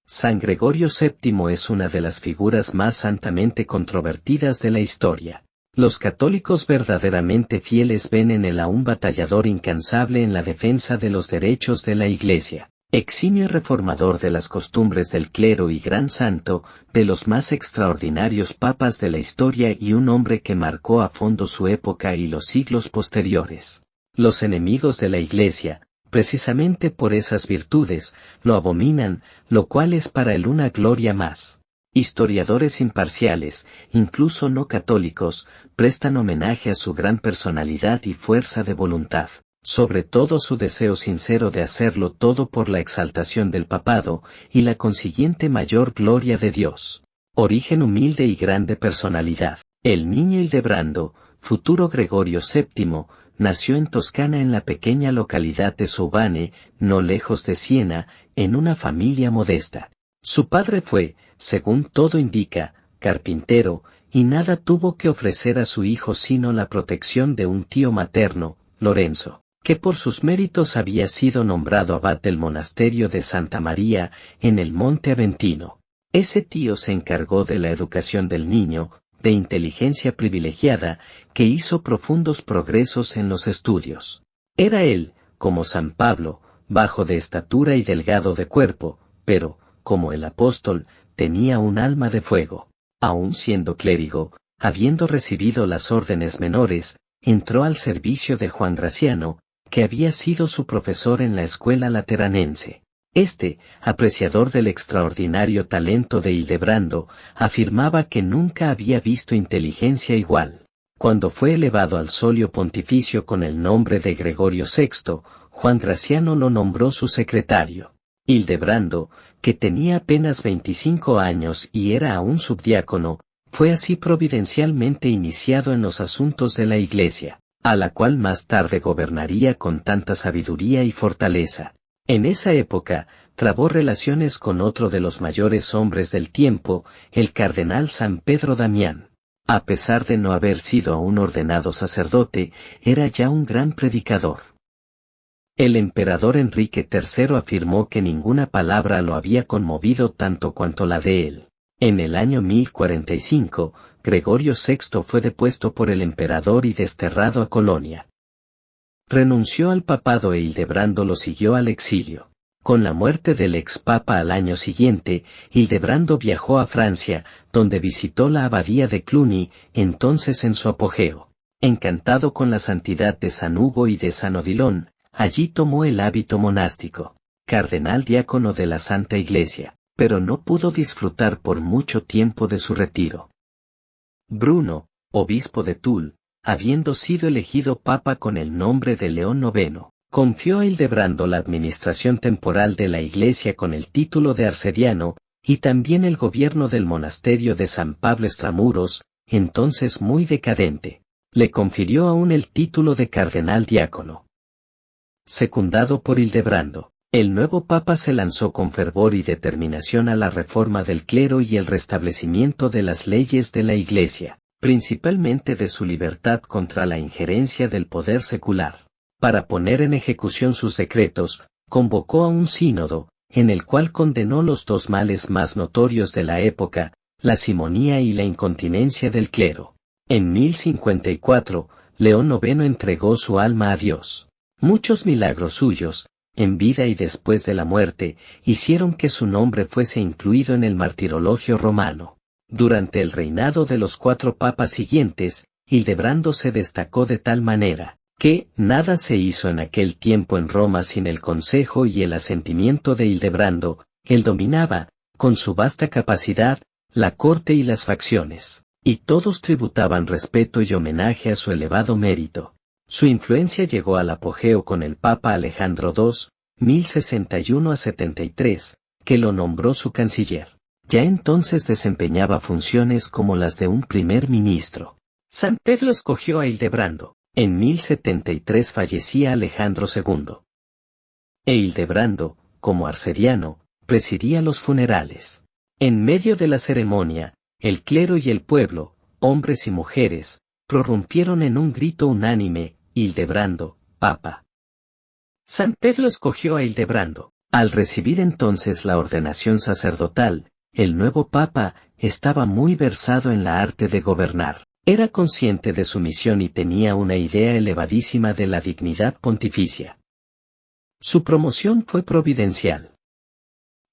San Gregorio VII es una de las figuras más santamente controvertidas de la historia. Los católicos verdaderamente fieles ven en él a un batallador incansable en la defensa de los derechos de la Iglesia, eximio reformador de las costumbres del clero y gran santo, de los más extraordinarios papas de la historia y un hombre que marcó a fondo su época y los siglos posteriores. Los enemigos de la Iglesia, precisamente por esas virtudes, lo abominan, lo cual es para él una gloria más. Historiadores imparciales, incluso no católicos, prestan homenaje a su gran personalidad y fuerza de voluntad, sobre todo su deseo sincero de hacerlo todo por la exaltación del papado, y la consiguiente mayor gloria de Dios. Origen humilde y grande personalidad. El niño Hildebrando, futuro Gregorio VII, nació en Toscana en la pequeña localidad de Soubane, no lejos de Siena, en una familia modesta. Su padre fue, según todo indica, carpintero, y nada tuvo que ofrecer a su hijo sino la protección de un tío materno, Lorenzo, que por sus méritos había sido nombrado abad del monasterio de Santa María, en el Monte Aventino. Ese tío se encargó de la educación del niño, de inteligencia privilegiada, que hizo profundos progresos en los estudios. Era él, como San Pablo, bajo de estatura y delgado de cuerpo, pero, como el apóstol, tenía un alma de fuego. Aun siendo clérigo, habiendo recibido las órdenes menores, entró al servicio de Juan Graciano, que había sido su profesor en la escuela lateranense. Este, apreciador del extraordinario talento de Hildebrando, afirmaba que nunca había visto inteligencia igual. Cuando fue elevado al solio pontificio con el nombre de Gregorio VI, Juan Graciano lo nombró su secretario. Hildebrando, que tenía apenas 25 años y era aún subdiácono, fue así providencialmente iniciado en los asuntos de la Iglesia, a la cual más tarde gobernaría con tanta sabiduría y fortaleza. En esa época, trabó relaciones con otro de los mayores hombres del tiempo, el cardenal San Pedro Damián. A pesar de no haber sido aún ordenado sacerdote, era ya un gran predicador. El emperador Enrique III afirmó que ninguna palabra lo había conmovido tanto cuanto la de él. En el año 1045, Gregorio VI fue depuesto por el emperador y desterrado a Colonia. Renunció al papado e Hildebrando lo siguió al exilio. Con la muerte del ex-papa al año siguiente, Hildebrando viajó a Francia, donde visitó la abadía de Cluny, entonces en su apogeo. Encantado con la santidad de San Hugo y de San Odilon, allí tomó el hábito monástico, cardenal diácono de la Santa Iglesia, pero no pudo disfrutar por mucho tiempo de su retiro. Bruno, obispo de Toul, habiendo sido elegido papa con el nombre de León IX, confió a Hildebrando la administración temporal de la Iglesia con el título de arcediano, y también el gobierno del monasterio de San Pablo Extramuros, entonces muy decadente. Le confirió aún el título de cardenal diácono. Secundado por Hildebrando, el nuevo papa se lanzó con fervor y determinación a la reforma del clero y el restablecimiento de las leyes de la Iglesia, principalmente de su libertad contra la injerencia del poder secular. Para poner en ejecución sus decretos, convocó a un sínodo, en el cual condenó los dos males más notorios de la época, la simonía y la incontinencia del clero. En 1054, León IX entregó su alma a Dios. Muchos milagros suyos, en vida y después de la muerte, hicieron que su nombre fuese incluido en el martirologio romano. Durante el reinado de los 4 papas siguientes, Hildebrando se destacó de tal manera, que nada se hizo en aquel tiempo en Roma sin el consejo y el asentimiento de Hildebrando. Él dominaba, con su vasta capacidad, la corte y las facciones, y todos tributaban respeto y homenaje a su elevado mérito. Su influencia llegó al apogeo con el Papa Alejandro II, 1061 a 73, que lo nombró su canciller. Ya entonces desempeñaba funciones como las de un primer ministro. San Pedro escogió a Hildebrando. En 1073 fallecía Alejandro II. E Hildebrando, como arcediano, presidía los funerales. En medio de la ceremonia, el clero y el pueblo, hombres y mujeres, prorrumpieron en un grito unánime: Hildebrando, papa. San Pedro escogió a Hildebrando. Al recibir entonces la ordenación sacerdotal, el nuevo papa estaba muy versado en la arte de gobernar. Era consciente de su misión y tenía una idea elevadísima de la dignidad pontificia. Su promoción fue providencial.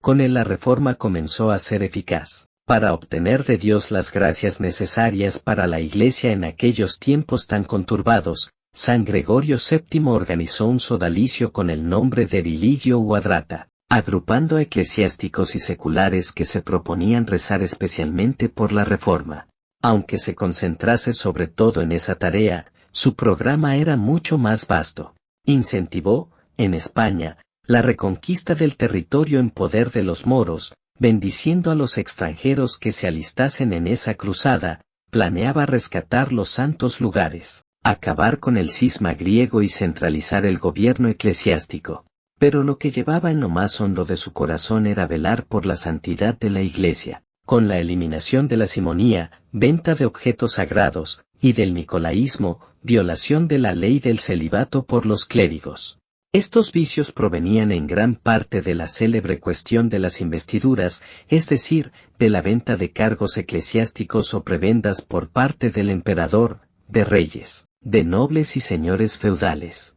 Con él la reforma comenzó a ser eficaz, para obtener de Dios las gracias necesarias para la Iglesia en aquellos tiempos tan conturbados. San Gregorio VII organizó un sodalicio con el nombre de Religio Quadrata, agrupando a eclesiásticos y seculares que se proponían rezar especialmente por la reforma. Aunque se concentrase sobre todo en esa tarea, su programa era mucho más vasto. Incentivó, en España, la reconquista del territorio en poder de los moros, bendiciendo a los extranjeros que se alistasen en esa cruzada, planeaba rescatar los santos lugares, acabar con el cisma griego y centralizar el gobierno eclesiástico. Pero lo que llevaba en lo más hondo de su corazón era velar por la santidad de la Iglesia, con la eliminación de la simonía, venta de objetos sagrados, y del nicolaísmo, violación de la ley del celibato por los clérigos. Estos vicios provenían en gran parte de la célebre cuestión de las investiduras, es decir, de la venta de cargos eclesiásticos o prebendas por parte del emperador, de reyes, de nobles y señores feudales.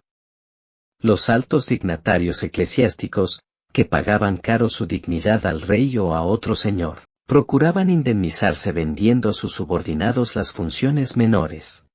Los altos dignatarios eclesiásticos, que pagaban caro su dignidad al rey o a otro señor, procuraban indemnizarse vendiendo a sus subordinados las funciones menores.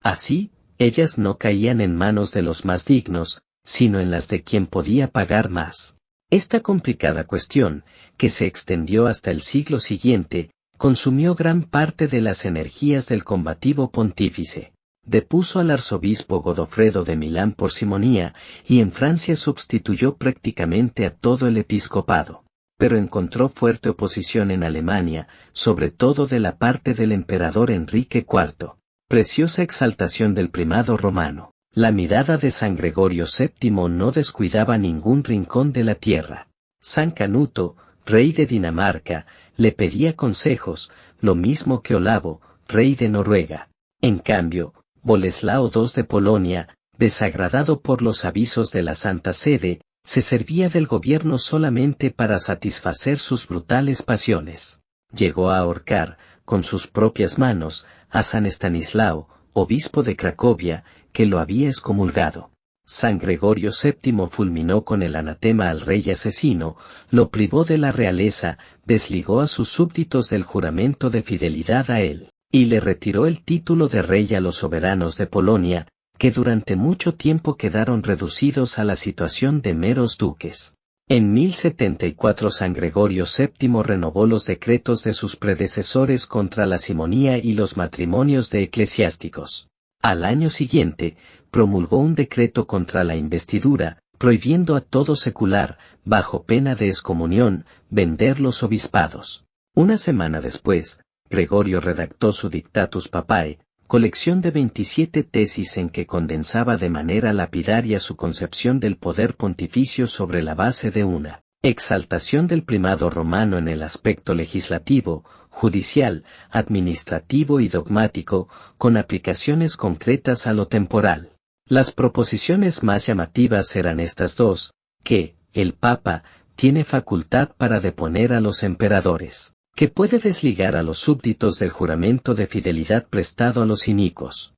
Así, ellas no caían en manos de los más dignos, sino en las de quien podía pagar más. Esta complicada cuestión, que se extendió hasta el siglo siguiente, consumió gran parte de las energías del combativo pontífice. Depuso al arzobispo Godofredo de Milán por simonía, y en Francia sustituyó prácticamente a todo el episcopado. Pero encontró fuerte oposición en Alemania, sobre todo de la parte del emperador Enrique IV. Preciosa exaltación del primado romano. La mirada de San Gregorio VII no descuidaba ningún rincón de la tierra. San Canuto, rey de Dinamarca, le pedía consejos, lo mismo que Olavo, rey de Noruega. En cambio, Boleslao II de Polonia, desagradado por los avisos de la Santa Sede, se servía del gobierno solamente para satisfacer sus brutales pasiones. Llegó a ahorcar, con sus propias manos, a San Estanislao, obispo de Cracovia, que lo había excomulgado. San Gregorio VII fulminó con el anatema al rey asesino, lo privó de la realeza, desligó a sus súbditos del juramento de fidelidad a él, y le retiró el título de rey a los soberanos de Polonia, que durante mucho tiempo quedaron reducidos a la situación de meros duques. En 1074 San Gregorio VII renovó los decretos de sus predecesores contra la simonía y los matrimonios de eclesiásticos. Al año siguiente, promulgó un decreto contra la investidura, prohibiendo a todo secular, bajo pena de excomunión, vender los obispados. Una semana después, Gregorio redactó su Dictatus Papae, colección de 27 tesis en que condensaba de manera lapidaria su concepción del poder pontificio sobre la base de una exaltación del primado romano en el aspecto legislativo, judicial, administrativo y dogmático, con aplicaciones concretas a lo temporal. Las proposiciones más llamativas eran estas dos, que, el Papa, tiene facultad para deponer a los emperadores, que puede desligar a los súbditos del juramento de fidelidad prestado a los inicuos.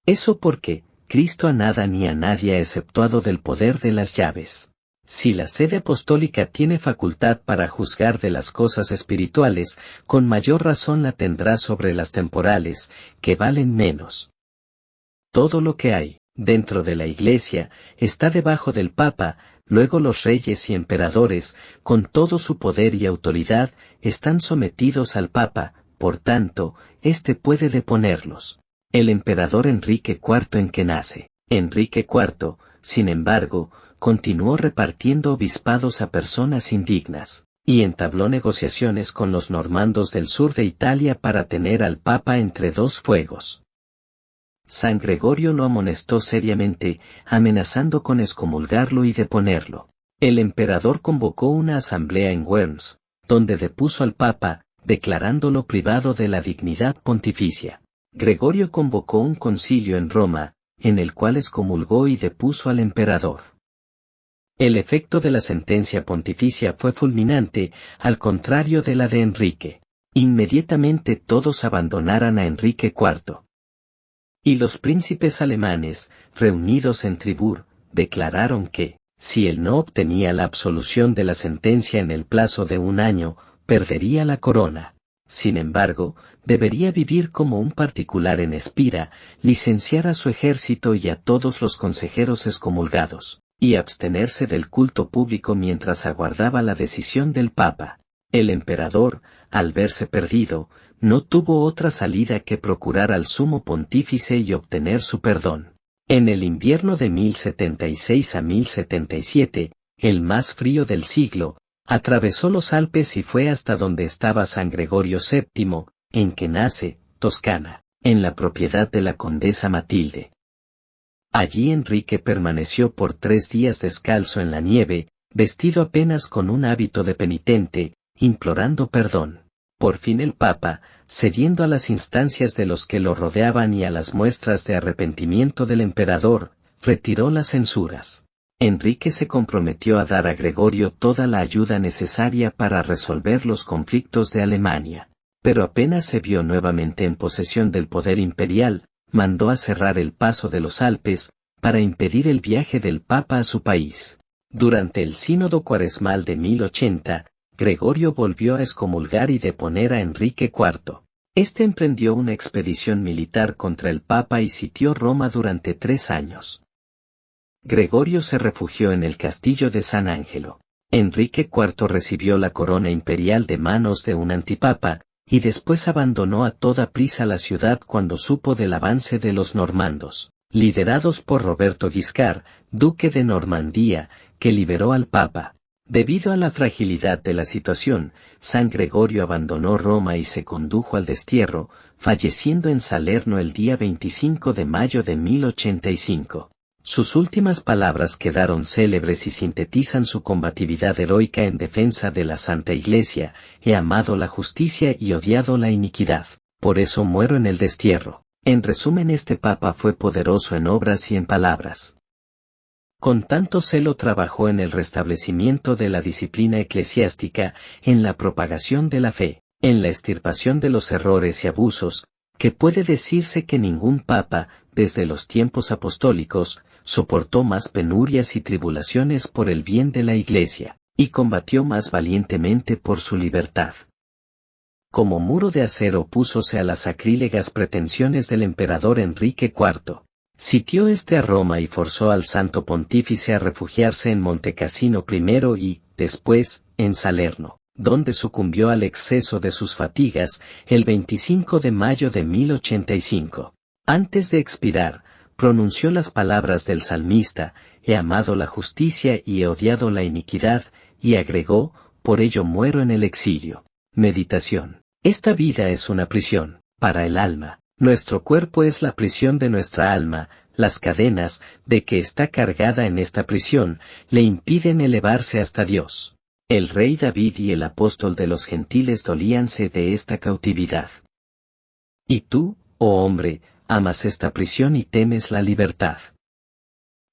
Eso porque, Cristo a nada ni a nadie ha exceptuado del poder de las llaves. Si la sede apostólica tiene facultad para juzgar de las cosas espirituales, con mayor razón la tendrá sobre las temporales, que valen menos. Todo lo que hay, dentro de la Iglesia, está debajo del Papa, luego los reyes y emperadores, con todo su poder y autoridad, están sometidos al Papa, por tanto, éste puede deponerlos. El emperador Enrique IV en que nace. Enrique IV, sin embargo, continuó repartiendo obispados a personas indignas, y entabló negociaciones con los normandos del sur de Italia para tener al Papa entre dos fuegos. San Gregorio lo amonestó seriamente, amenazando con excomulgarlo y deponerlo. El emperador convocó una asamblea en Worms, donde depuso al Papa, declarándolo privado de la dignidad pontificia. Gregorio convocó un concilio en Roma, en el cual excomulgó y depuso al emperador. El efecto de la sentencia pontificia fue fulminante, al contrario de la de Enrique. Inmediatamente todos abandonaron a Enrique IV. Y los príncipes alemanes, reunidos en Tribur, declararon que, si él no obtenía la absolución de la sentencia en el plazo de 1 año, perdería la corona. Sin embargo, debería vivir como un particular en Espira, licenciar a su ejército y a todos los consejeros excomulgados, y abstenerse del culto público mientras aguardaba la decisión del Papa. El emperador, al verse perdido, no tuvo otra salida que procurar al sumo pontífice y obtener su perdón. En el invierno de 1076 a 1077, el más frío del siglo, atravesó los Alpes y fue hasta donde estaba San Gregorio VII, en que nace, Toscana, en la propiedad de la condesa Matilde. Allí Enrique permaneció por 3 días descalzo en la nieve, vestido apenas con un hábito de penitente, implorando perdón. Por fin el Papa, cediendo a las instancias de los que lo rodeaban y a las muestras de arrepentimiento del emperador, retiró las censuras. Enrique se comprometió a dar a Gregorio toda la ayuda necesaria para resolver los conflictos de Alemania. Pero apenas se vio nuevamente en posesión del poder imperial, mandó a cerrar el paso de los Alpes, para impedir el viaje del Papa a su país. Durante el sínodo cuaresmal de 1080, Gregorio volvió a excomulgar y deponer a Enrique IV. Este emprendió una expedición militar contra el Papa y sitió Roma durante 3 años. Gregorio se refugió en el castillo de San Angelo. Enrique IV recibió la corona imperial de manos de un antipapa, y después abandonó a toda prisa la ciudad cuando supo del avance de los normandos, liderados por Roberto Guiscard, duque de Normandía, que liberó al Papa. Debido a la fragilidad de la situación, San Gregorio abandonó Roma y se condujo al destierro, falleciendo en Salerno el día 25 de mayo de 1085. Sus últimas palabras quedaron célebres y sintetizan su combatividad heroica en defensa de la Santa Iglesia: he amado la justicia y odiado la iniquidad, por eso muero en el destierro. En resumen, este Papa fue poderoso en obras y en palabras. Con tanto celo trabajó en el restablecimiento de la disciplina eclesiástica, en la propagación de la fe, en la extirpación de los errores y abusos, que puede decirse que ningún papa, desde los tiempos apostólicos, soportó más penurias y tribulaciones por el bien de la Iglesia, y combatió más valientemente por su libertad. Como muro de acero opúsose a las sacrílegas pretensiones del emperador Enrique IV. Sitió a Roma y forzó al Santo Pontífice a refugiarse en Montecassino primero y, después, en Salerno, donde sucumbió al exceso de sus fatigas, el 25 de mayo de 1085. Antes de expirar, pronunció las palabras del salmista: he amado la justicia y he odiado la iniquidad, y agregó: por ello muero en el exilio. Meditación. Esta vida es una prisión, para el alma. Nuestro cuerpo es la prisión de nuestra alma, las cadenas, de que está cargada en esta prisión, le impiden elevarse hasta Dios. El rey David y el apóstol de los gentiles dolíanse de esta cautividad. Y tú, oh hombre, amas esta prisión y temes la libertad.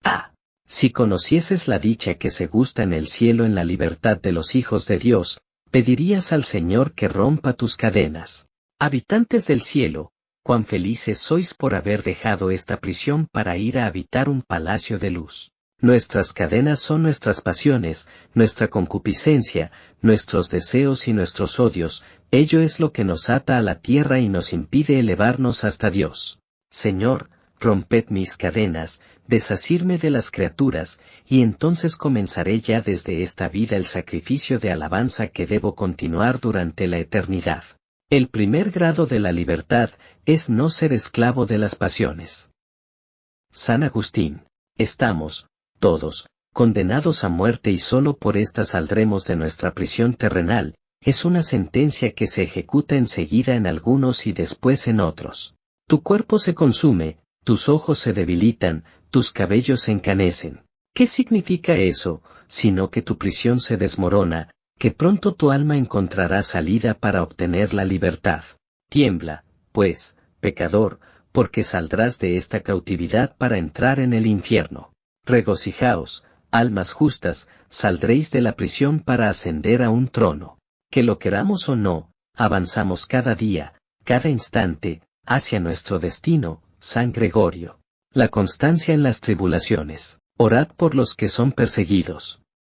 Ah, si conocieses la dicha que se gusta en el cielo en la libertad de los hijos de Dios, pedirías al Señor que rompa tus cadenas. Habitantes del cielo, cuán felices sois por haber dejado esta prisión para ir a habitar un palacio de luz. Nuestras cadenas son nuestras pasiones, nuestra concupiscencia, nuestros deseos y nuestros odios, ello es lo que nos ata a la tierra y nos impide elevarnos hasta Dios. Señor, romped mis cadenas, deshacirme de las criaturas, y entonces comenzaré ya desde esta vida el sacrificio de alabanza que debo continuar durante la eternidad. El primer grado de la libertad es no ser esclavo de las pasiones. San Agustín. Estamos, todos, condenados a muerte y solo por esta saldremos de nuestra prisión terrenal, es una sentencia que se ejecuta enseguida en algunos y después en otros. Tu cuerpo se consume, tus ojos se debilitan, tus cabellos se encanecen. ¿Qué significa eso, sino que tu prisión se desmorona, que pronto tu alma encontrará salida para obtener la libertad? Tiembla, pues, pecador, porque saldrás de esta cautividad para entrar en el infierno. Regocijaos, Almas justas, saldréis de la prisión para ascender a un trono. Que lo queramos o no, avanzamos cada día, cada instante, hacia nuestro destino, San Gregorio. La constancia en las tribulaciones. Orad por los que son perseguidos.